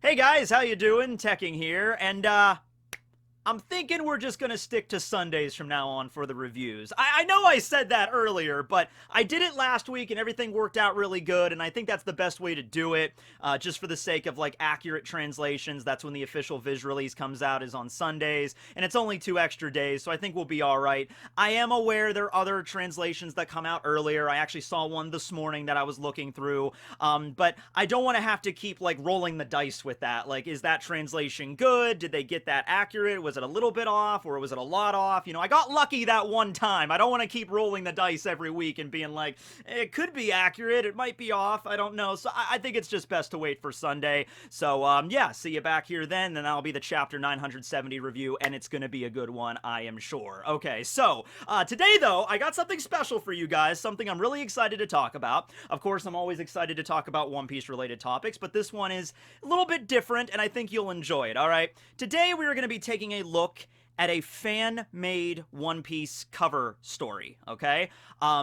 Hey guys, how you doing? Tekking here, and I'm thinking we're just gonna stick to Sundays from now on for the reviews. I know I said that earlier, but I did it last week and everything worked out really good, and I think that's the best way to do it, just for the sake of, like, accurate translations. That's when the official Viz release comes out, is on Sundays, and it's only 2 extra days, so I think we'll be alright. I am aware there are other translations that come out earlier. I actually saw one this morning that I was looking through, but I don't want to have to keep, like, rolling the dice with that. Like, is that translation good? Did they get that accurate? Was it a little bit off, or was it a lot off? You know, I got lucky that one time. I don't want to keep rolling the dice every week and being like, it could be accurate, it might be off, I don't know. So I think it's just best to wait for Sunday. So, yeah, see you back here then that'll be the chapter 970 review, and it's gonna be a good one, I am sure. Okay, so, today, though, I got something special for you guys, something I'm really excited to talk about. Of course, I'm always excited to talk about One Piece related topics, but this one is a little bit different, and I think you'll enjoy it, alright? Today, we are going to be taking a look at a fan-made One Piece cover story, okay?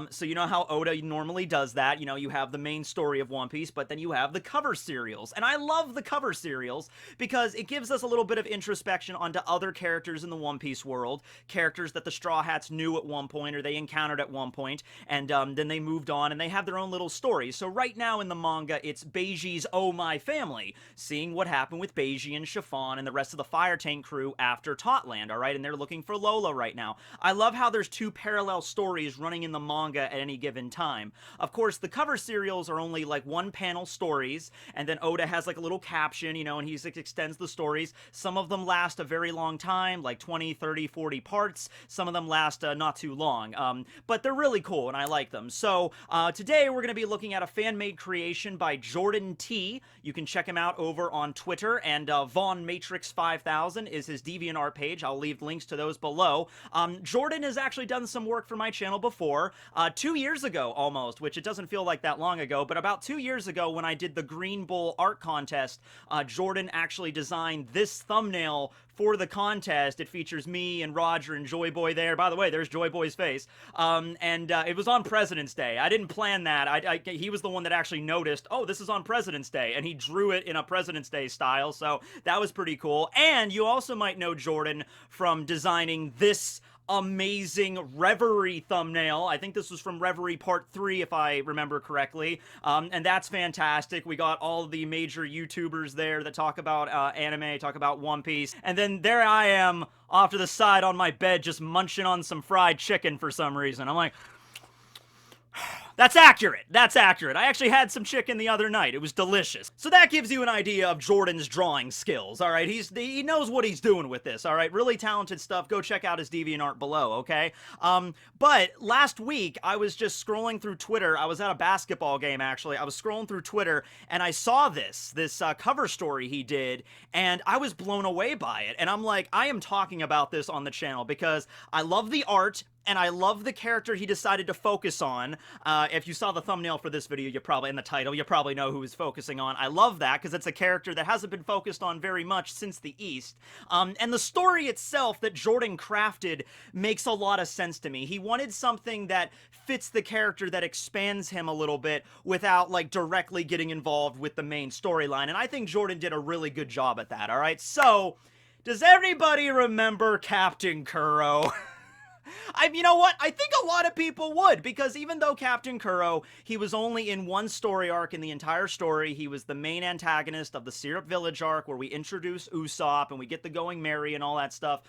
So you know how Oda normally does that. You know, you have the main story of One Piece, but then you have the cover serials. And I love the cover serials because it gives us a little bit of introspection onto other characters in the One Piece world, characters that the Straw Hats knew at one point or they encountered at one point, and then they moved on and they have their own little stories. So right now in the manga, it's Beiji's Oh My Family, seeing what happened with Beiji and Chiffon and the rest of the Fire Tank crew after Totland, alright? And they're looking for Lola right now. I love how there's two parallel stories running in the manga at any given time. Of course, the cover serials are only like one panel stories, and then Oda has like a little caption, you know, and he extends the stories. Some of them last a very long time, like 20, 30, 40 parts. Some of them last not too long, but they're really cool, and I like them. So, today we're going to be looking at a fan-made creation by Jordan T. You can check him out over on Twitter, and Vaughn Matrix 5000 is his DeviantArt page. I'll leave links to those below. Jordan has actually done some work for my channel before, 2 years ago almost, which it doesn't feel like that long ago, but about 2 years ago when I did the Green Bull art contest, Jordan actually designed this thumbnail for the contest. It features me and Roger and Joy Boy there. By the way, there's Joy Boy's face. And it was on President's Day. I didn't plan that. He was the one that actually noticed, oh, this is on President's Day, and he drew it in a President's Day style, so that was pretty cool. And you also might know Jordan from designing this amazing Reverie thumbnail. I think this was from Reverie Part 3, if I remember correctly. And that's fantastic. We got all the major YouTubers there that talk about anime, talk about One Piece. And then there I am, off to the side on my bed, just munching on some fried chicken for some reason. I'm like, that's accurate. That's accurate. I actually had some chicken the other night. It was delicious. So that gives you an idea of Jordan's drawing skills, all right? He knows what he's doing with this, all right? Really talented stuff. Go check out his DeviantArt below, okay? But last week, I was just scrolling through Twitter. I was at a basketball game, actually. I was scrolling through Twitter, and I saw this cover story he did, and I was blown away by it. And I'm like, I am talking about this on the channel because I love the art, and I love the character he decided to focus on. If you saw the thumbnail for this video, and the title, you probably know who he's focusing on. I love that, because it's a character that hasn't been focused on very much since the East. And the story itself that Jordan crafted makes a lot of sense to me. He wanted something that fits the character, that expands him a little bit, without, like, directly getting involved with the main storyline. And I think Jordan did a really good job at that, alright? So, does everybody remember Captain Kuro? You know what? I think a lot of people would, because even though Captain Kuro, he was only in one story arc in the entire story. He was the main antagonist of the Syrup Village arc, where we introduce Usopp and we get the Going Merry and all that stuff.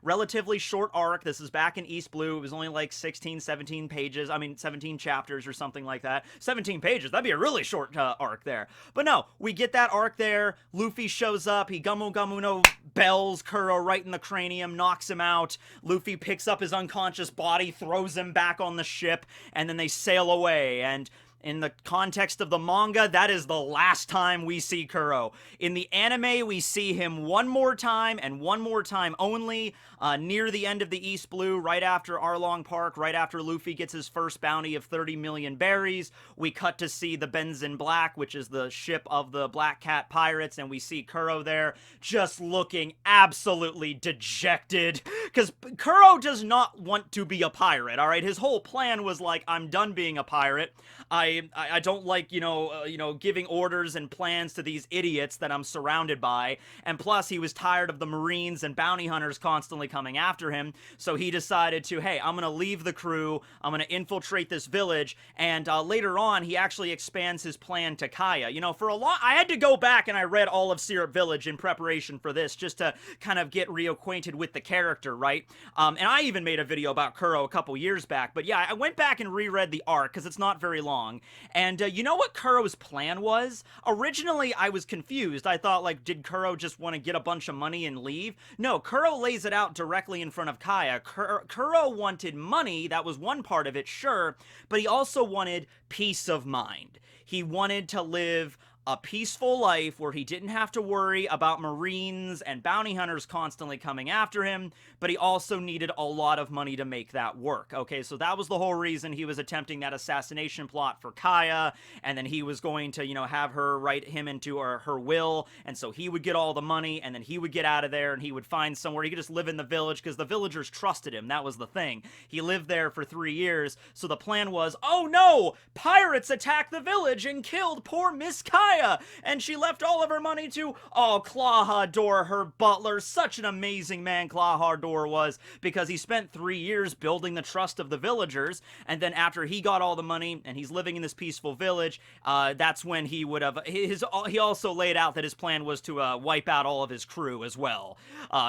Relatively short arc. This is back in East Blue. It was only like 16, 17 pages. I mean, 17 chapters or something like that. 17 pages. That'd be a really short arc there. But no, we get that arc there. Luffy shows up. He Gamu Gamu no bells Kuro right in the cranium, knocks him out. Luffy picks up his unconscious body, throws him back on the ship, and then they sail away. And in the context of the manga, that is the last time we see Kuro. In the anime, we see him one more time, and one more time only, near the end of the East Blue, right after Arlong Park, right after Luffy gets his first bounty of 30 million berries. We cut to see the Benzin Black, which is the ship of the Black Cat Pirates, and we see Kuro there, just looking absolutely dejected, because Kuro does not want to be a pirate, alright? His whole plan was like, I'm done being a pirate, I don't like, giving orders and plans to these idiots that I'm surrounded by. And plus, he was tired of the Marines and bounty hunters constantly coming after him. So he decided to, hey, I'm going to leave the crew. I'm going to infiltrate this village. And later on, he actually expands his plan to Kaya. For a lot, I had to go back and I read all of Syrup Village in preparation for this just to kind of get reacquainted with the character, right? And I even made a video about Kuro a couple years back. But yeah, I went back and reread the arc because it's not very long. And you know what Kuro's plan was? Originally, I was confused. I thought, like, did Kuro just want to get a bunch of money and leave? No, Kuro lays it out directly in front of Kaya. Kuro wanted money. That was one part of it, sure. But he also wanted peace of mind. He wanted to live a peaceful life where he didn't have to worry about Marines and bounty hunters constantly coming after him, but he also needed a lot of money to make that work. Okay, so that was the whole reason he was attempting that assassination plot for Kaya, and then he was going to, have her write him into her will, and so he would get all the money, and then he would get out of there, and he would find somewhere he could just live in the village, because the villagers trusted him. That was the thing. He lived there for 3 years, so the plan was, oh no! Pirates attacked the village and killed poor Miss Kaya! And she left all of her money to, Clawhador, her butler. Such an amazing man Clawhador was, because he spent 3 years building the trust of the villagers, and then after he got all the money, and he's living in this peaceful village, that's when he would have, he also laid out that his plan was to wipe out all of his crew as well.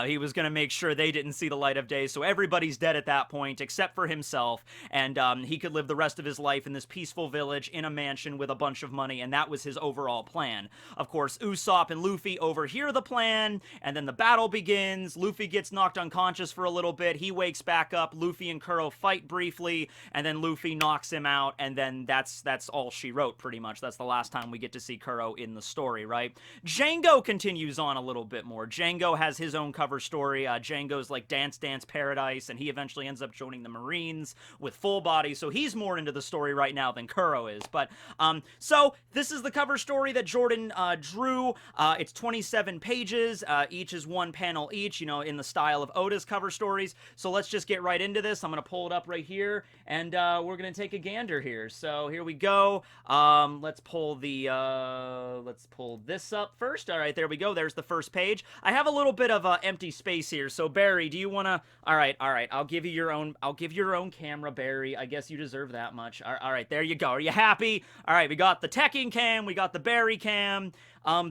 He was going to make sure they didn't see the light of day, so everybody's dead at that point, except for himself, and he could live the rest of his life in this peaceful village, in a mansion with a bunch of money, and that was his overall plan. Of course, Usopp and Luffy overhear the plan, and then the battle begins. Luffy gets knocked unconscious for a little bit. He wakes back up. Luffy and Kuro fight briefly, and then Luffy knocks him out, and then that's all she wrote, pretty much. That's the last time we get to see Kuro in the story, right? Django continues on a little bit more. Django has his own cover story. Django's like Dance Dance Paradise, and he eventually ends up joining the Marines with Full Body, so he's more into the story right now than Kuro is. But, so this is the cover story that Jordan drew. It's 27 pages. Each is one panel each, in the style of Oda's cover stories. So let's just get right into this. I'm going to pull it up right here, and we're going to take a gander here. So here we go. Let's pull this up first. All right, there we go. There's the first page. I have a little bit of empty space here. So Barry, do you want to? All right. I'll give you your own camera, Barry. I guess you deserve that much. All right, there you go. Are you happy? All right, we got the Tekking cam. We got the Barry cam.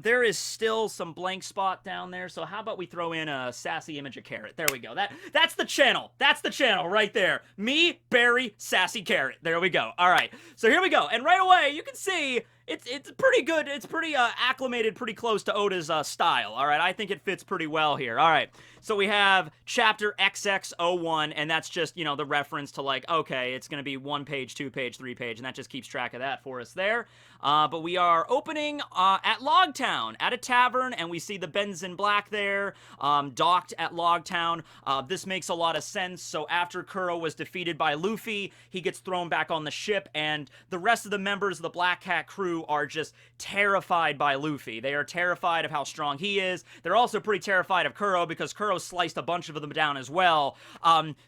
There is still some blank spot down there, so how about we throw in a sassy image of Carrot? There we go. That's the channel. That's the channel right there. Me, Barry, sassy Carrot. There we go. All right. So here we go. And right away, you can see it's pretty good. It's pretty acclimated, pretty close to Oda's style. All right. I think it fits pretty well here. All right. So we have chapter XX01, and that's just, the reference to like, okay, it's going to be 1 page, 2 page, 3 page, and that just keeps track of that for us there. But we are opening at Logtown, at a tavern, and we see the Benzen Black there, docked at Logtown. This makes a lot of sense. So after Kuro was defeated by Luffy, he gets thrown back on the ship, and the rest of the members of the Black Cat crew are just terrified by Luffy. They are terrified of how strong he is. They're also pretty terrified of Kuro, because Kuro sliced a bunch of them down as well.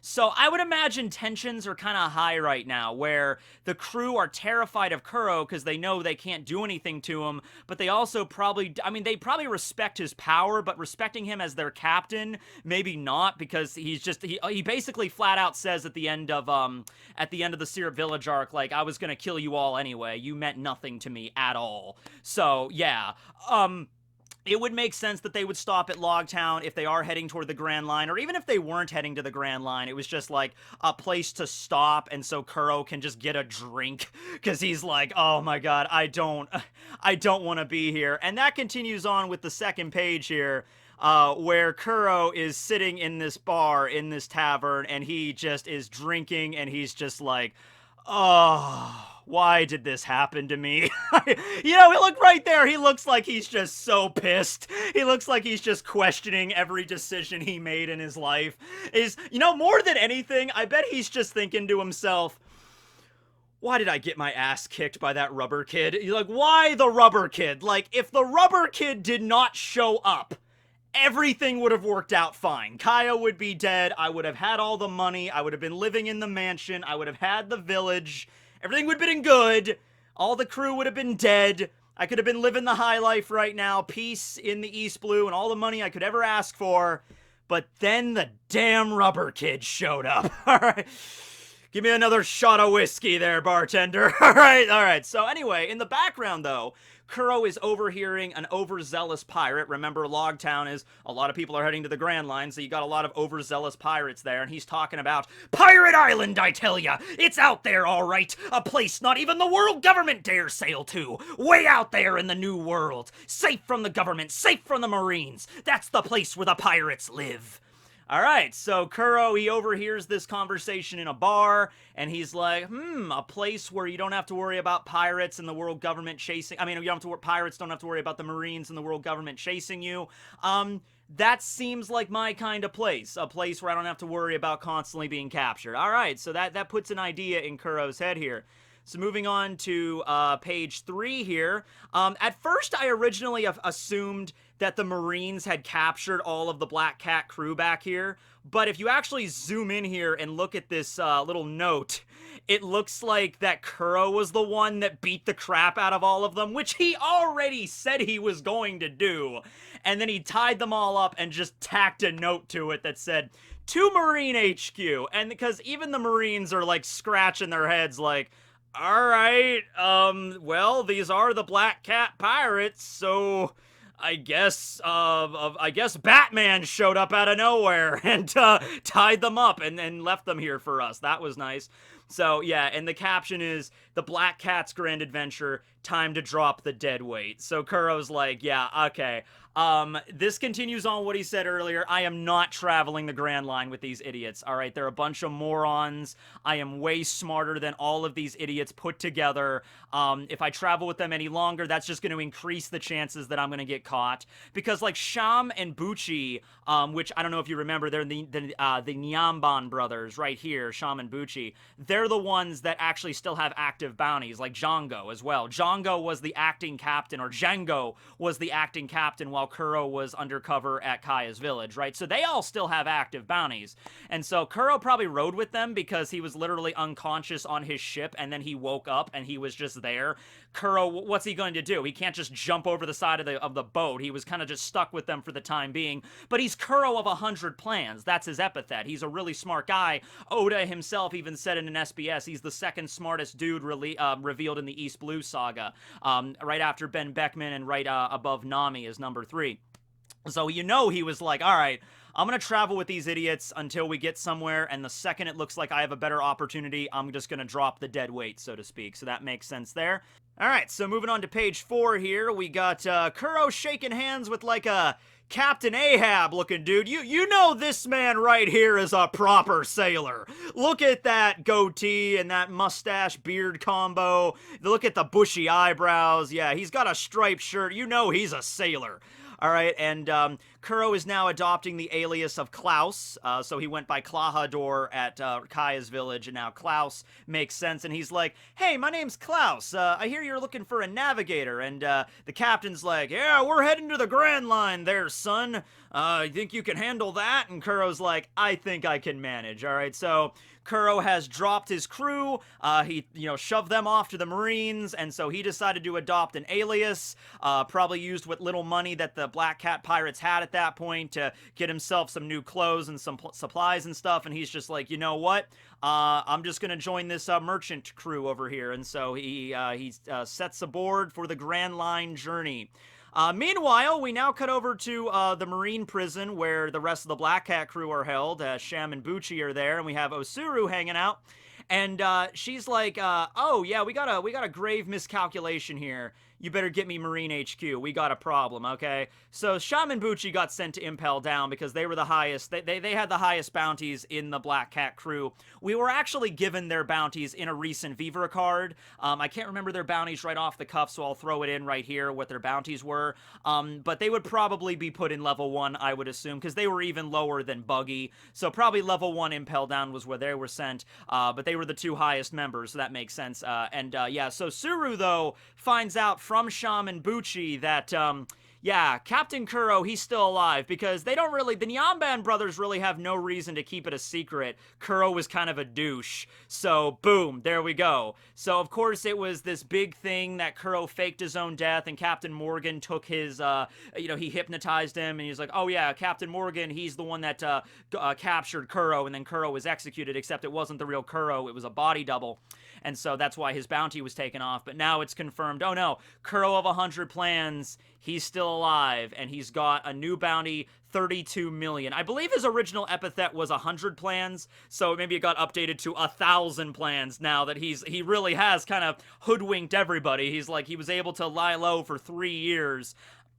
So I would imagine tensions are kind of high right now, where the crew are terrified of Kuro because they know they can't do anything to him, but they also they probably respect his power, but respecting him as their captain, maybe not, because he basically flat out says at the end of the Syrup Village arc, like, I was gonna kill you all anyway. You meant nothing to me at all. So yeah, it would make sense that they would stop at Logtown if they are heading toward the Grand Line, or even if they weren't heading to the Grand Line, it was just like a place to stop, and so Kuro can just get a drink, because he's like, oh my god, I don't want to be here. And that continues on with the second page here, where Kuro is sitting in this bar, in this tavern, and he just is drinking, and he's just like, oh, why did this happen to me? Look right there. He looks like he's just so pissed. He looks like he's just questioning every decision he made in his life. More than anything, I bet he's just thinking to himself, why did I get my ass kicked by that rubber kid? Like, why the rubber kid? Like, if the rubber kid did not show up, everything would have worked out fine. Kaya would be dead. I would have had all the money. I would have been living in the mansion. I would have had the village. Everything would have been good. all the crew would have been dead. I could have been living the high life right now, peace in the East Blue, and all the money I could ever ask for. But then the damn rubber kids showed up. All right. Give me another shot of whiskey there, bartender. All right. So anyway, in the background, though, Kuro is overhearing an overzealous pirate. Remember, Logtown is, a lot of people are heading to the Grand Line, so you got a lot of overzealous pirates there, and he's talking about, Pirate Island, I tell ya! It's out there, all right! A place not even the world government dares sail to! Way out there in the new world! Safe from the government, safe from the Marines! That's the place where the pirates live! Alright, so Kuro, he overhears this conversation in a bar, and he's like, a place where you don't have to worry about pirates and the world government chasing, pirates don't have to worry about the Marines and the world government chasing you. That seems like my kind of place, a place where I don't have to worry about constantly being captured. Alright, so that puts an idea in Kuro's head here. So moving on to page 3 here. At first, I originally assumed that the Marines had captured all of the Black Cat crew back here. But if you actually zoom in here and look at this little note, it looks like that Kuro was the one that beat the crap out of all of them, which he already said he was going to do. And then he tied them all up and just tacked a note to it that said, to Marine HQ. And because even the Marines are like scratching their heads like, alright, well, these are the Black Cat pirates, so I guess Batman showed up out of nowhere and tied them up and left them here for us. That was nice. So, yeah, and the caption is, the Black Cat's grand adventure, time to drop the dead weight. So Kuro's like, yeah, okay. This continues on what he said earlier. I am not traveling the Grand Line with these idiots, alright? They're a bunch of morons. I am way smarter than all of these idiots put together. If I travel with them any longer, that's just going to increase the chances that I'm going to get caught. Because, like, Sham and Buchi, which I don't know if you remember, they're the Nyamban brothers right here, Sham and Buchi. They're the ones that actually still have active bounties, like Django as well. Django was the acting captain, or Django was the acting captain while Kuro was undercover at Kaya's village, right? So they all still have active bounties. And so Kuro probably rode with them because he was literally unconscious on his ship, and then he woke up and he was just there. Kuro, what's he going to do? He can't just jump over the side of the boat. He was kind of just stuck with them for the time being. But he's Kuro of 100 plans. That's his epithet. He's a really smart guy. Oda himself even said in an SBS, he's the second smartest dude revealed in the East Blue saga. Right after Ben Beckman and right above Nami is number 3. So you know he was like, all right, I'm going to travel with these idiots until we get somewhere, and the second it looks like I have a better opportunity, I'm just going to drop the dead weight, so to speak. So that makes sense there. All right, so moving on to page 4 here, we got Kuro shaking hands with like a Captain Ahab looking dude. You know this man right here is a proper sailor. Look at that goatee and that mustache beard combo. Look at the bushy eyebrows. Yeah, he's got a striped shirt. You know he's a sailor. All right, and Kuro is now adopting the alias of Klaus, so he went by Klahador at Kaya's village, and now Klaus makes sense, and he's like, hey, my name's Klaus, I hear you're looking for a navigator, and the captain's like, yeah, we're heading to the Grand Line there, son, you think you can handle that? And Kuro's like, I think I can manage. All right, so Kuro has dropped his crew, he, shoved them off to the Marines, and so he decided to adopt an alias, probably used what little money that the Black Cat pirates had at that point to get himself some new clothes and some supplies and stuff, and he's just like, you know what, I'm just gonna join this merchant crew over here, and so he sets aboard for the Grand Line journey. Meanwhile, we now cut over to the Marine prison where the rest of the Black Cat crew are held. Sham and Buchi are there, and we have Osuru hanging out. And she's like, oh yeah, we got a grave miscalculation here. You better get me Marine HQ. We got a problem, okay? So Sham and Buchi got sent to Impel Down because they were the highest. They had the highest bounties in the Black Cat crew. We were actually given their bounties in a recent Vivre card. I can't remember their bounties right off the cuff, so I'll throw it in right here, what their bounties were. But they would probably be put in level 1, I would assume, because they were even lower than Buggy. So probably level 1 Impel Down was where they were sent, but they were the 2 highest members, so that makes sense. Yeah, so Suru, though, finds out from Sham and Buchi that, Yeah, Captain Kuro, he's still alive because they don't really, the Nyamban brothers really have no reason to keep it a secret. Kuro was kind of a douche. So, boom, there we go. So, of course, it was this big thing that Kuro faked his own death and Captain Morgan took his, he hypnotized him and he's like, oh yeah, Captain Morgan, he's the one that captured Kuro, and then Kuro was executed, except it wasn't the real Kuro, it was a body double. And so that's why his bounty was taken off. But now it's confirmed, oh no, Kuro of 100 plans, he's still alive, and he's got a new bounty, 32 million. I believe his original epithet was 100 plans, so maybe it got updated to 1,000 plans now that he really has kind of hoodwinked everybody. He's like, he was able to lie low for 3 years.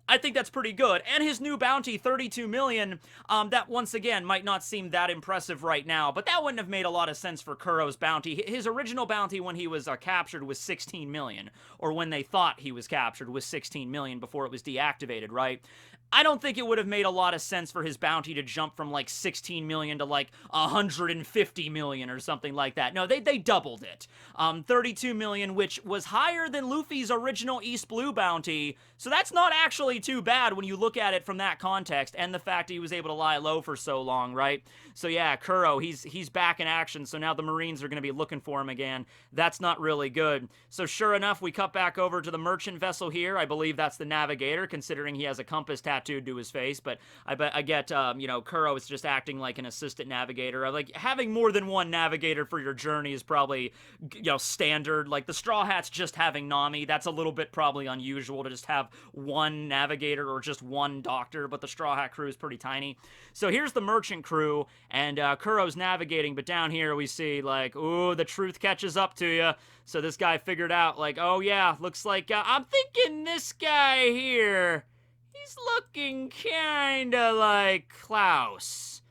I think that's pretty good. And his new bounty, 32 million, that once again might not seem that impressive right now, but that wouldn't have made a lot of sense for Kuro's bounty. His original bounty when he was captured was 16 million, or when they thought he was captured was 16 million before it was deactivated, right? I don't think it would have made a lot of sense for his bounty to jump from like 16 million to like 150 million or something like that. No, they doubled it. 32 million, which was higher than Luffy's original East Blue bounty. So that's not actually too bad when you look at it from that context and the fact he was able to lie low for so long, right? So yeah, Kuro, he's back in action. So now the Marines are going to be looking for him again. That's not really good. So sure enough, we cut back over to the merchant vessel here. I believe that's the navigator, considering he has a compass tattooed to his face. But I get, Kuro is just acting like an assistant navigator. Like, having more than one navigator for your journey is probably, standard. Like, the Straw Hats just having Nami, that's a little bit probably unusual to just have one navigator or just one doctor, but the Straw Hat crew is pretty tiny. So here's the merchant crew, and Kuro's navigating, but down here we see, like, ooh, the truth catches up to you. So this guy figured out, like, oh yeah, looks like, I'm thinking this guy here, he's looking kinda like Klaus.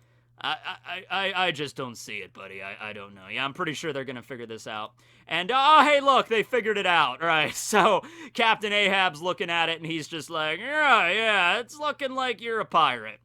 I just don't see it, buddy. I don't know. Yeah, I'm pretty sure they're gonna figure this out. And, oh, hey, look, they figured it out. All right, so Captain Ahab's looking at it, and he's just like, yeah, it's looking like you're a pirate.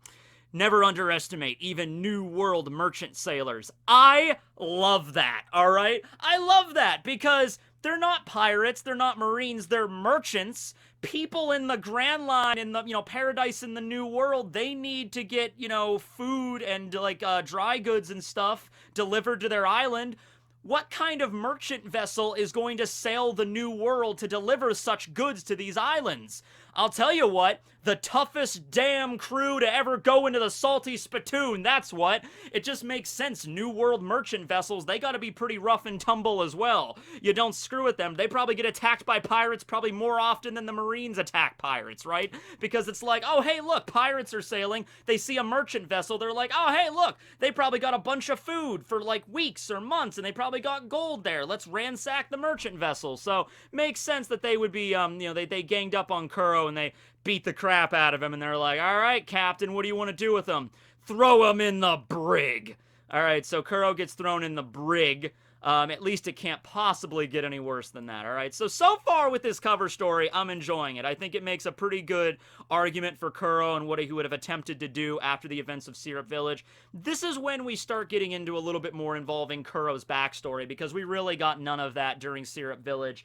Never underestimate even New World merchant sailors. I love that, all right? I love that because they're not pirates, they're not Marines, they're merchants. People in the Grand Line, in the, Paradise in the New World, they need to get, food and, like, dry goods and stuff delivered to their island. What kind of merchant vessel is going to sail the New World to deliver such goods to these islands? I'll tell you what, the toughest damn crew to ever go into the salty spittoon, that's what. It just makes sense. New World merchant vessels, they gotta be pretty rough and tumble as well. You don't screw with them. They probably get attacked by pirates probably more often than the Marines attack pirates, right? Because it's like, oh, hey, look, pirates are sailing. They see a merchant vessel. They're like, oh, hey, look, they probably got a bunch of food for like weeks or months, and they probably got gold there. Let's ransack the merchant vessel. So, makes sense that they would be, they ganged up on Kuro and they beat the crap out of him, and they're like, all right, Captain, what do you want to do with him? Throw him in the brig. All right, so Kuro gets thrown in the brig. At least it can't possibly get any worse than that, all right? So far with this cover story, I'm enjoying it. I think it makes a pretty good argument for Kuro and what he would have attempted to do after the events of Syrup Village. This is when we start getting into a little bit more involving Kuro's backstory, because we really got none of that during Syrup Village.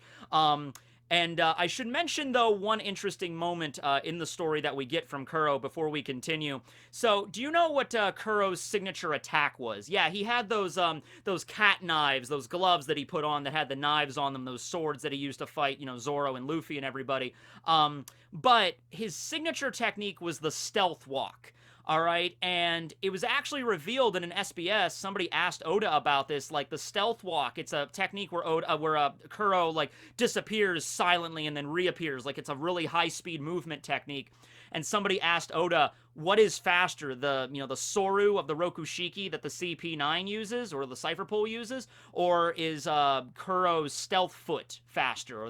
And I should mention, though, one interesting moment in the story that we get from Kuro before we continue. So, do you know what Kuro's signature attack was? Yeah, he had those cat knives, those gloves that he put on that had the knives on them, those swords that he used to fight, Zoro and Luffy and everybody. But his signature technique was the stealth walk. All right, and it was actually revealed in an SBS. Somebody asked Oda about this, like the stealth walk. It's a technique where Kuro like disappears silently and then reappears, like it's a really high-speed movement technique. And somebody asked Oda, what is faster, the Soru of the Rokushiki that the CP9 uses or the Cypher Pole uses, or is Kuro's stealth foot faster? Or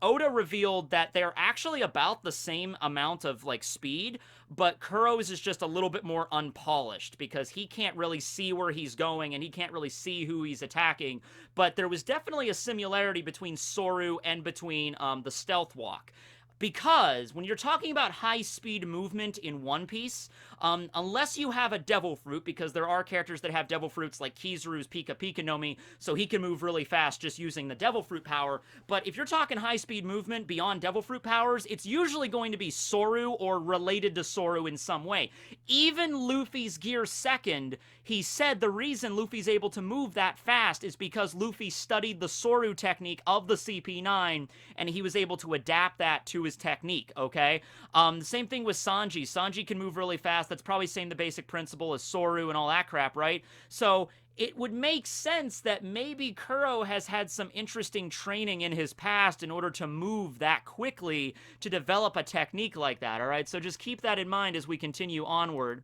Oda revealed that they're actually about the same amount of like speed, but Kuro's is just a little bit more unpolished because he can't really see where he's going and he can't really see who he's attacking. But there was definitely a similarity between Soru and between the stealth walk. Because when you're talking about high-speed movement in One Piece, unless you have a Devil Fruit, because there are characters that have Devil Fruits like Kizaru's Pika Pika no Mi, so he can move really fast just using the Devil Fruit power. But if you're talking high-speed movement beyond Devil Fruit powers, it's usually going to be Soru or related to Soru in some way. Even Luffy's Gear Second, he said the reason Luffy's able to move that fast is because Luffy studied the Soru technique of the CP9, and he was able to adapt that to his technique, okay? The same thing with Sanji. Sanji can move really fast. That's probably saying the basic principle as Soru and all that crap, right? So it would make sense that maybe Kuro has had some interesting training in his past in order to move that quickly to develop a technique like that, all right? So just keep that in mind as we continue onward.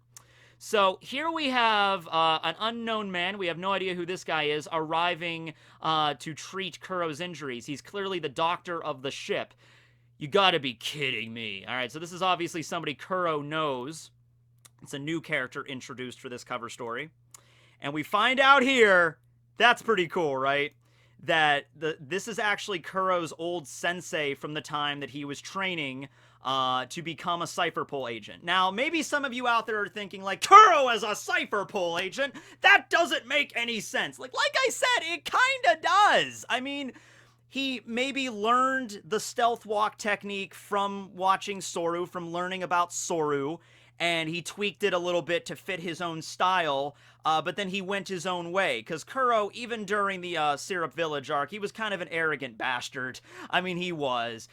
So here we have an unknown man. We have no idea who this guy is, arriving to treat Kuro's injuries. He's clearly the doctor of the ship. You gotta be kidding me. All right, so this is obviously somebody Kuro knows. It's a new character introduced for this cover story. And we find out here, that's pretty cool, right? That this is actually Kuro's old sensei from the time that he was training to become a Cypher Pull agent. Now, maybe some of you out there are thinking, like, Kuro as a Cypher Pull agent? That doesn't make any sense. Like I said, it kinda does. I mean, he maybe learned the stealth walk technique from watching Soru, from learning about Soru, and he tweaked it a little bit to fit his own style, but then he went his own way, because Kuro, even during the Syrup Village arc, he was kind of an arrogant bastard. I mean, he was.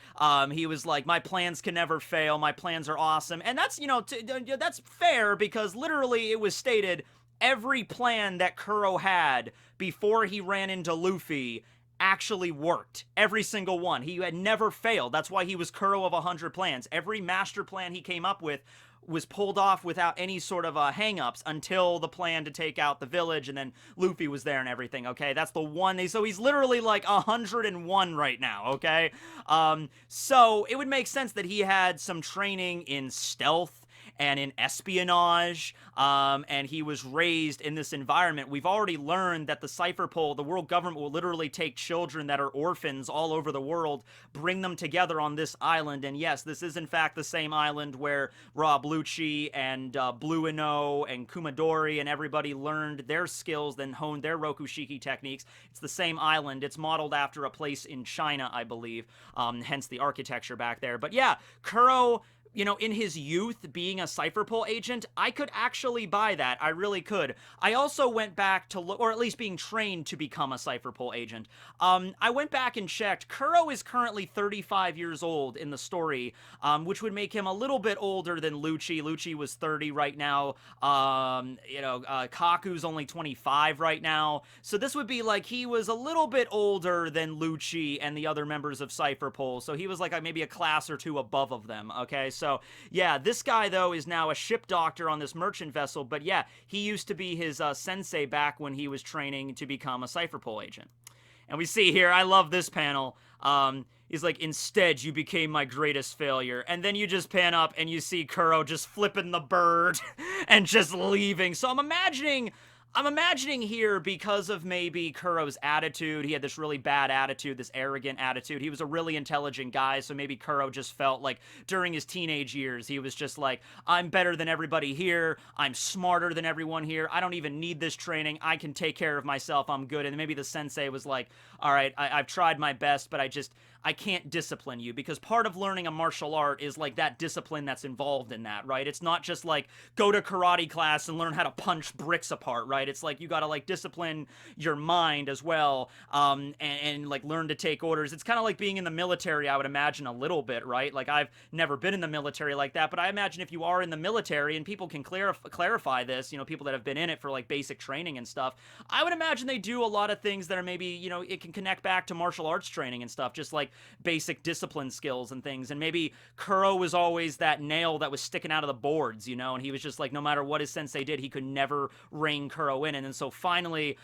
He was like, my plans can never fail, my plans are awesome, and that's, you know, that's fair, because literally it was stated, every plan that Kuro had before he ran into Luffy actually worked. Every single one. He had never failed. That's why he was Kuro of 100 plans. Every master plan he came up with was pulled off without any sort of hang-ups until the plan to take out the village, and then Luffy was there and everything, okay? That's the one. So he's literally like 101 right now, okay? So it would make sense that he had some training in stealth and in espionage, and he was raised in this environment. We've already learned that the Cypher Pull, the world government will literally take children that are orphans all over the world, bring them together on this island, and yes, this is in fact the same island where Rob Lucci and Blue Ino and Kumadori and everybody learned their skills, then honed their Rokushiki techniques. It's the same island. It's modeled after a place in China, I believe, hence the architecture back there. But yeah, Kuro, you know, in his youth, being a Cypher Pull agent, I could actually buy that. I really could. I also went back to look, or at least being trained to become a Cypher Pull agent. I went back and checked. Kuro is currently 35 years old in the story, which would make him a little bit older than Lucci. Lucci was 30 right now. Kaku's only 25 right now. So this would be like he was a little bit older than Lucci and the other members of Cypher Pull. So he was like maybe a class or two above of them, okay? So, yeah, this guy, though, is now a ship doctor on this merchant vessel, but yeah, he used to be his sensei back when he was training to become a Cypher Pull agent. And we see here, I love this panel, he's like, instead, you became my greatest failure. And then you just pan up and you see Kuro just flipping the bird and just leaving. So I'm imagining here, because of maybe Kuro's attitude, he had this really bad attitude, this arrogant attitude. He was a really intelligent guy, so maybe Kuro just felt like during his teenage years, he was just like, I'm better than everybody here, I'm smarter than everyone here, I don't even need this training, I can take care of myself, I'm good. And maybe the sensei was like, all right, I've tried my best, but I can't discipline you, because part of learning a martial art is like that discipline that's involved in that, right? It's not just like go to karate class and learn how to punch bricks apart, right? It's like you gotta like discipline your mind as well, and like learn to take orders. It's kind of like being in the military, I would imagine, a little bit, right? Like I've never been in the military like that, but I imagine if you are in the military, and people can clarify this, you know, people that have been in it for like basic training and stuff, I would imagine they do a lot of things that are maybe, you know, it can connect back to martial arts training and stuff, just like basic discipline skills and things. And maybe Kuro was always that nail that was sticking out of the boards, you know, and he was just like, no matter what his sensei did, he could never rein Kuro in. And then so finally,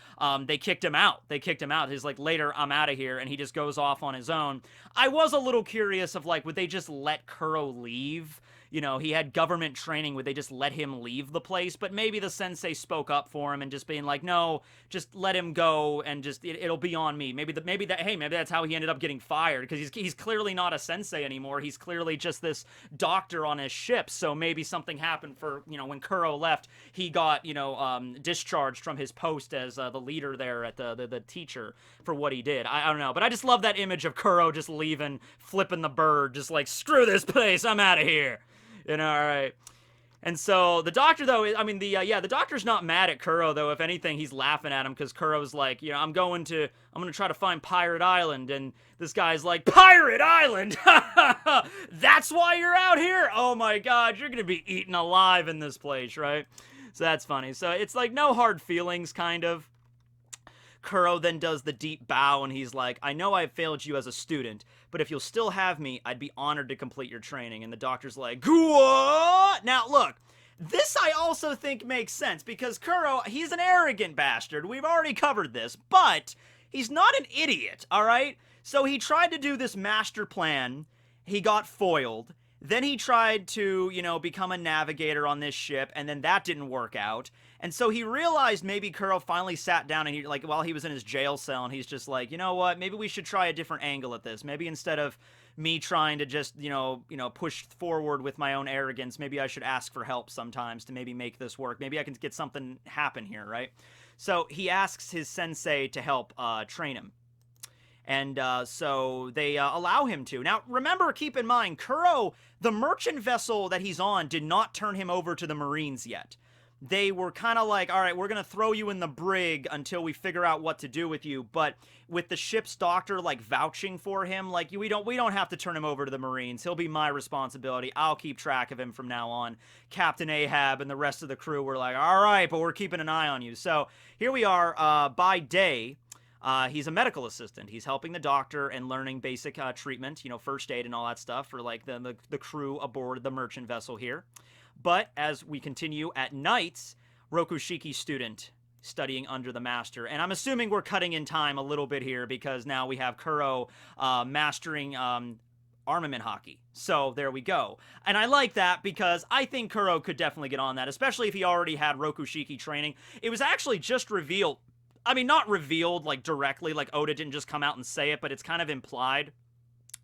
they kicked him out. He's like, later, I'm out of here. And he just goes off on his own. I was a little curious of like, would they just let Kuro leave? you know, he had government training where they just let him leave the place, but maybe the sensei spoke up for him and just being like, no, just let him go and just, it'll be on me. Maybe that's how he ended up getting fired, because he's clearly not a sensei anymore. He's clearly just this doctor on his ship, so maybe something happened for, you know, when Kuro left, he got, you know, discharged from his post as the leader there at the teacher for what he did. I don't know, but I just love that image of Kuro just leaving, flipping the bird, just like, screw this place, I'm out of here. You know, all right. And so the doctor, though, I mean, the doctor's not mad at Kuro, though. If anything, he's laughing at him because Kuro's like, you know, I'm going to try to find Pirate Island. And this guy's like, Pirate Island? That's why you're out here? Oh my God, you're going to be eaten alive in this place, right? So that's funny. So it's like no hard feelings, kind of. Kuro then does the deep bow, and he's like, I know I've failed you as a student, but if you'll still have me, I'd be honored to complete your training. And the doctor's like, what? Now, look, this I also think makes sense, because Kuro, he's an arrogant bastard. We've already covered this, but he's not an idiot, all right? So he tried to do this master plan. He got foiled. Then he tried to, you know, become a navigator on this ship, and then that didn't work out. And so he realized maybe Kuro finally sat down and he, like, while he was in his jail cell, and he's just like, you know what, maybe we should try a different angle at this. Maybe instead of me trying to just, you know, push forward with my own arrogance, maybe I should ask for help sometimes to maybe make this work. Maybe I can get something happen here, right? So he asks his sensei to help train him. And so they allow him to. Now, remember, keep in mind, Kuro, the merchant vessel that he's on, did not turn him over to the Marines yet. They were kind of like, all right, we're going to throw you in the brig until we figure out what to do with you. But with the ship's doctor, like, vouching for him, like, we don't have to turn him over to the Marines. He'll be my responsibility. I'll keep track of him from now on. Captain Ahab and the rest of the crew were like, all right, but we're keeping an eye on you. So here we are by day. He's a medical assistant. He's helping the doctor and learning basic treatment, you know, first aid and all that stuff for, like, the crew aboard the merchant vessel here. But as we continue at night, Rokushiki student studying under the master. And I'm assuming we're cutting in time a little bit here because now we have Kuro mastering armament hockey. So there we go. And I like that because I think Kuro could definitely get on that, especially if he already had Rokushiki training. It was actually just revealed. I mean, not revealed, like, directly, like, Oda didn't just come out and say it, but it's kind of implied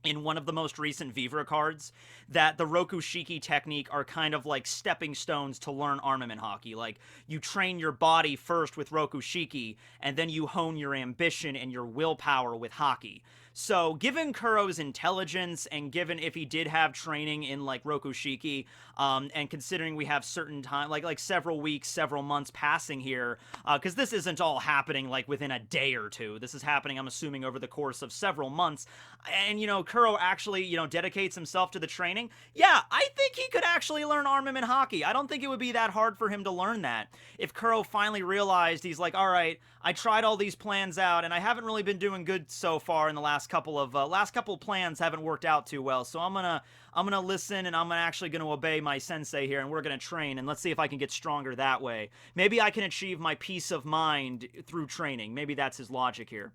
in one of the most recent Vivre cards that the Rokushiki technique are kind of like stepping stones to learn armament hockey. Like, you train your body first with Rokushiki, and then you hone your ambition and your willpower with hockey. So, given Kuro's intelligence, and given if he did have training in, like, Rokushiki, and considering we have certain time, like several weeks, several months passing here, because this isn't all happening, like, within a day or two. This is happening, I'm assuming, over the course of several months. And, you know, Kuro actually, you know, dedicates himself to the training. Yeah, I think he could actually learn armament hockey. I don't think it would be that hard for him to learn that. If Kuro finally realized, he's like, all right, I tried all these plans out, and I haven't really been doing good so far in the last couple of plans haven't worked out too well. So I'm gonna listen, and I'm actually gonna obey my sensei here, and we're gonna train, and let's see if I can get stronger that way. Maybe I can achieve my peace of mind through training. Maybe that's his logic here.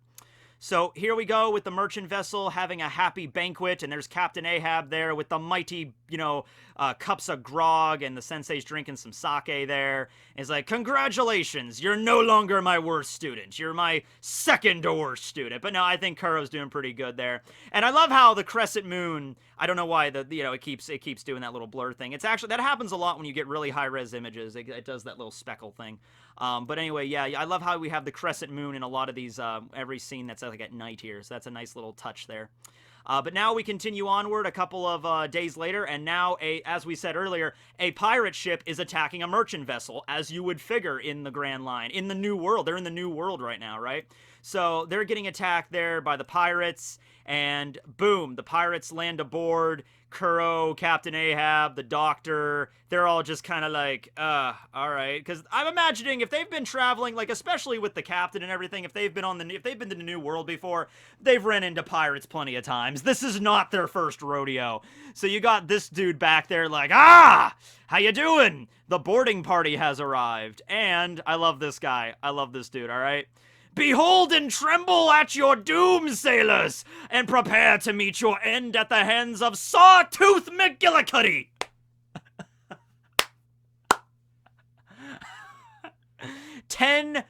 So here we go with the merchant vessel having a happy banquet, and there's Captain Ahab there with the mighty, you know, cups of grog, and the sensei's drinking some sake there. He's like, congratulations, you're no longer my worst student. You're my second worst student. But no, I think Kuro's doing pretty good there. And I love how the crescent moon, I don't know why, it keeps doing that little blur thing. It's actually, that happens a lot when you get really high-res images. It does that little speckle thing. But anyway, yeah, I love how we have the crescent moon in a lot of these, every scene that's like at night here. So that's a nice little touch there. But now we continue onward a couple of days later, and now, as we said earlier, a pirate ship is attacking a merchant vessel, as you would figure in the Grand Line. In the New World. They're in the New World right now, right? So they're getting attacked there by the pirates, and boom, the pirates land aboard. Kuro, Captain Ahab, the doctor, they're all just kind of like, all right. Because I'm imagining if they've been traveling, like, especially with the captain and everything, if they've been to the New World before, they've ran into pirates plenty of times. This is not their first rodeo. So you got this dude back there like, how you doing? The boarding party has arrived. And I love this guy. I love this dude, all right? Behold and tremble at your doom, sailors, and prepare to meet your end at the hands of Sawtooth McGillicuddy. 10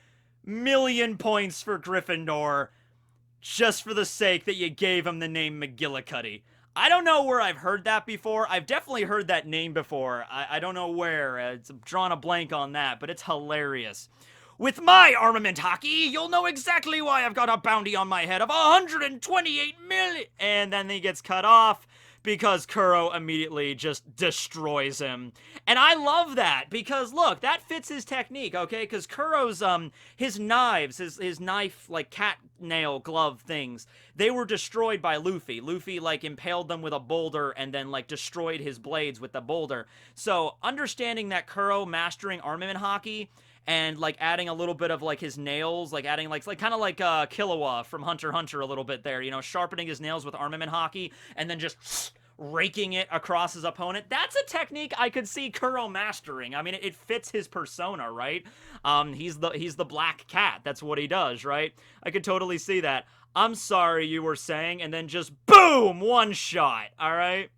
million points for Gryffindor just for the sake that you gave him the name McGillicuddy. I don't know where I've heard that before. I've definitely heard that name before. I don't know where. It's drawn a blank on that, but it's hilarious. With my armament hockey, you'll know exactly why I've got a bounty on my head of 128 million. And then he gets cut off because Kuro immediately just destroys him. And I love that because, look, that fits his technique, okay? Because Kuro's, his knives, his knife, like, cat nail glove things, they were destroyed by Luffy. Luffy, like, impaled them with a boulder and then, like, destroyed his blades with the boulder. So, understanding that Kuro mastering armament hockey and, like, adding a little bit of, like, his nails, like, adding, like kind of like Killua from Hunter x Hunter a little bit there, you know, sharpening his nails with armament hockey, and then just raking it across his opponent. That's a technique I could see Kuro mastering. I mean, it fits his persona, right? He's the black cat. That's what he does, right? I could totally see that. I'm sorry, you were saying, and then just boom, one shot, all right?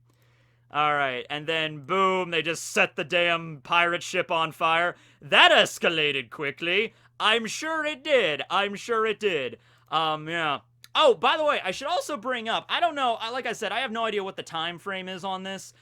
Alright, and then boom, they just set the damn pirate ship on fire. That escalated quickly. I'm sure it did. I'm sure it did. Yeah. Oh, by the way, I should also bring up, I don't know, like I said, I have no idea what the time frame is on this.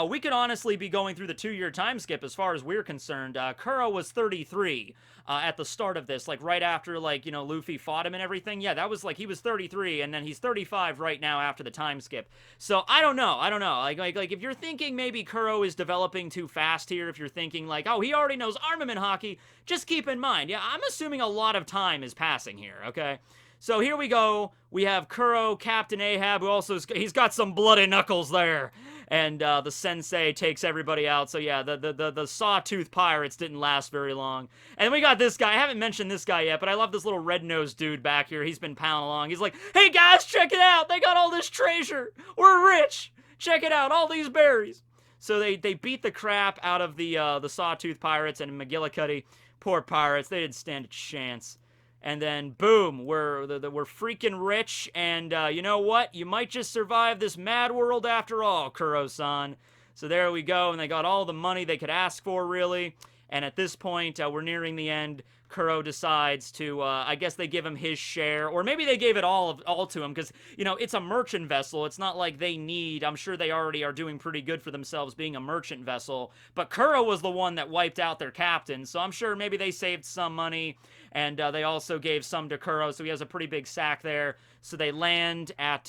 We could honestly be going through the 2-year time skip as far as we're concerned. Kuro was 33 at the start of this, like right after, like, you know, Luffy fought him and everything. Yeah, that was like, he was 33, and then he's 35 right now after the time skip. So, I don't know. Like, if you're thinking maybe Kuro is developing too fast here, if you're thinking like, oh, he already knows armament hockey, just keep in mind, yeah, I'm assuming a lot of time is passing here, okay? So here we go. We have Kuro, Captain Ahab, who also, he's got some bloody knuckles there. And the sensei takes everybody out. So yeah, the sawtooth pirates didn't last very long. And then we got this guy. I haven't mentioned this guy yet, but I love this little red-nosed dude back here. He's been pounding along. He's like, hey guys, check it out. They got all this treasure. We're rich. Check it out, all these berries. So they beat the crap out of the sawtooth pirates and McGillicuddy. Poor pirates, they didn't stand a chance. And then, boom, we're freaking rich, and you know what? You might just survive this mad world after all, Kuro-san. So there we go, and they got all the money they could ask for, really. And at this point, we're nearing the end. Kuro decides to, I guess they give him his share, or maybe they gave it all to him, because, you know, it's a merchant vessel. It's not like they need, I'm sure they already are doing pretty good for themselves being a merchant vessel, but Kuro was the one that wiped out their captain, so I'm sure maybe they saved some money, and they also gave some to Kuro, so he has a pretty big sack there. So they land at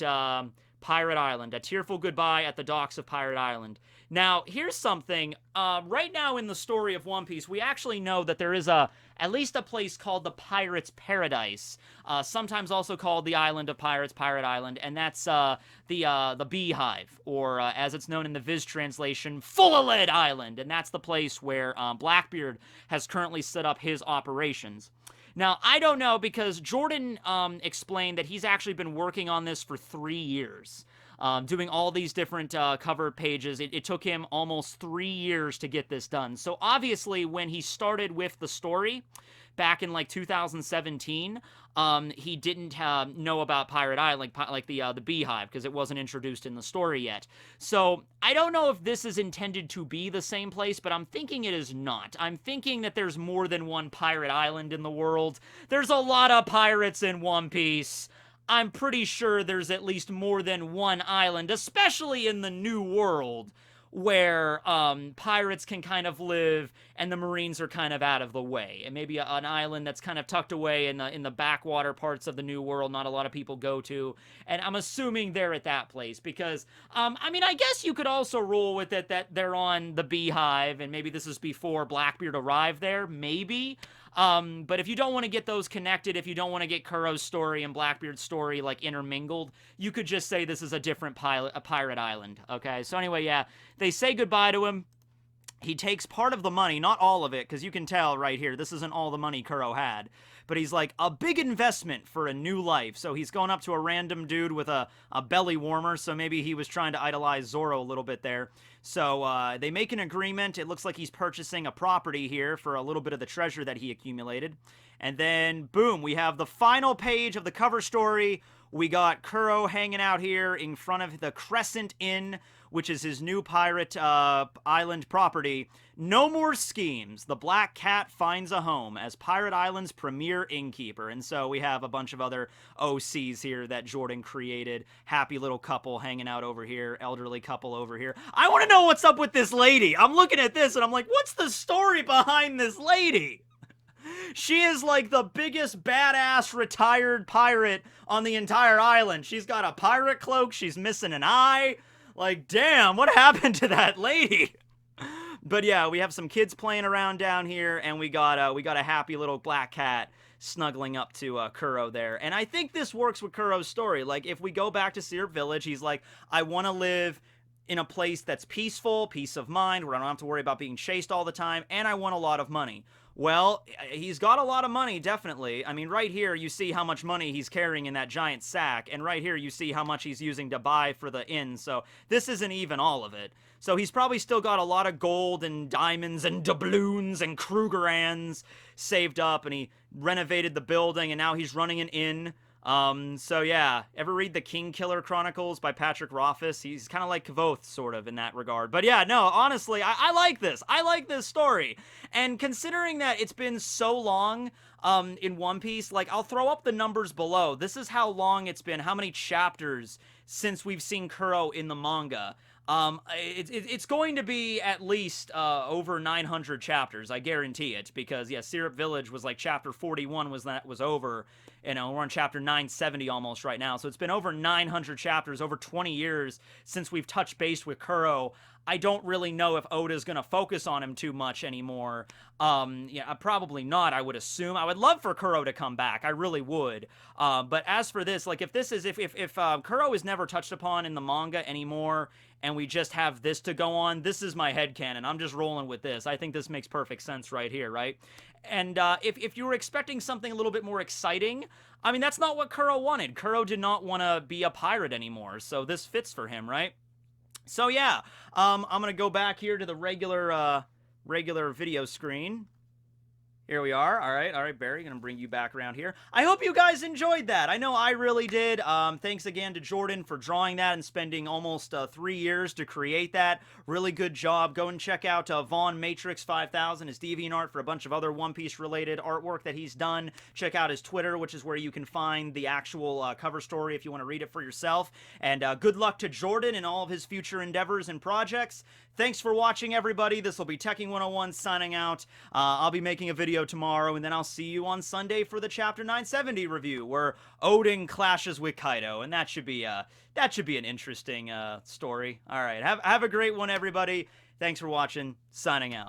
Pirate Island, a tearful goodbye at the docks of Pirate Island. Now, here's something. Right now in the story of One Piece, we actually know that there is at least a place called the Pirates' Paradise, sometimes also called the Island of Pirates, Pirate Island, and that's the Beehive, or as it's known in the Viz translation, Full of Lead Island, and that's the place where Blackbeard has currently set up his operations. Now, I don't know, because Jordan explained that he's actually been working on this for 3 years. Doing all these different cover pages. It took him almost 3 years to get this done. So obviously, when he started with the story back in like 2017, he didn't know about Pirate Island, like the Beehive, because it wasn't introduced in the story yet. So I don't know if this is intended to be the same place, but I'm thinking it is not. I'm thinking that there's more than one Pirate Island in the world. There's a lot of pirates in One Piece. I'm pretty sure there's at least more than one island, especially in the New World, where pirates can kind of live and the Marines are kind of out of the way. And maybe an island that's kind of tucked away in the backwater parts of the New World not a lot of people go to. And I'm assuming they're at that place because, I mean, I guess you could also roll with it that they're on the Beehive and maybe this is before Blackbeard arrived there, maybe. But if you don't want to get those connected, if you don't want to get Kuro's story and Blackbeard's story, like, intermingled, you could just say this is a different pirate island, okay? So anyway, yeah, they say goodbye to him. He takes part of the money, not all of it, because you can tell right here, this isn't all the money Kuro had. but he's like a big investment for a new life. So he's going up to a random dude with a belly warmer, so maybe he was trying to idolize Zoro a little bit there. So they make an agreement. It looks like he's purchasing a property here for a little bit of the treasure that he accumulated. And then, boom, we have the final page of the cover story. We got Kuro hanging out here in front of the Crescent Inn, which is his new pirate island property. No more schemes. The Black Cat finds a home as Pirate Island's premier innkeeper. And so we have a bunch of other OCs here that Jordan created. Happy little couple hanging out over here. Elderly couple over here. I want to know what's up with this lady. I'm looking at this and I'm like, what's the story behind this lady? She is like the biggest badass retired pirate on the entire island. She's got a pirate cloak. She's missing an eye. Like, damn, what happened to that lady? But yeah, we have some kids playing around down here, and we got a happy little black cat snuggling up to Kuro there. And I think this works with Kuro's story. Like, if we go back to Syrup Village, he's like, I want to live in a place that's peaceful, peace of mind, where I don't have to worry about being chased all the time, and I want a lot of money. Well, he's got a lot of money, definitely. I mean, right here, you see how much money he's carrying in that giant sack, and right here, you see how much he's using to buy for the inn, so this isn't even all of it. So he's probably still got a lot of gold and diamonds and doubloons and Krugerrands saved up, and he renovated the building, and now he's running an inn. So yeah, ever read the King Killer Chronicles by Patrick Rothfuss? He's kind of like Kvoth, sort of, in that regard. But yeah, no, honestly, I like this. I like this story. And considering that it's been so long, in One Piece, like, I'll throw up the numbers below. This is how long it's been, how many chapters since we've seen Kuro in the manga. It's going to be at least over 900 chapters, I guarantee it, because yeah, Syrup Village was like chapter 41 was over. You know, we're on chapter 970 almost right now, so it's been over 900 chapters, over 20 years since we've touched base with Kuro. I don't really know if Oda's gonna focus on him too much anymore. Yeah, probably not, I would assume. I would love for Kuro to come back, I really would. But as for this, like, if Kuro is never touched upon in the manga anymore, and we just have this to go on, this is my headcanon. I'm just rolling with this. I think this makes perfect sense right here, right? And if you were expecting something a little bit more exciting, I mean, that's not what Kuro wanted. Kuro did not want to be a pirate anymore, so this fits for him, right? So yeah, I'm gonna go back here to the regular video screen. Here we are. All right, Barry, gonna bring you back around here. I hope you guys enjoyed that. I know I really did. Thanks again to Jordan for drawing that and spending almost 3 years to create that. Really good job. Go and check out Vaughn Matrix 5000, his DeviantArt, for a bunch of other One Piece related artwork that he's done. Check out his Twitter, which is where you can find the actual cover story if you want to read it for yourself. And good luck to Jordan and all of his future endeavors and projects. Thanks for watching, everybody. This will be Tekking101 signing out. I'll be making a video tomorrow, and then I'll see you on Sunday for the Chapter 970 review, where Odin clashes with Kaido, and that should be an interesting story. All right, have a great one, everybody. Thanks for watching. Signing out.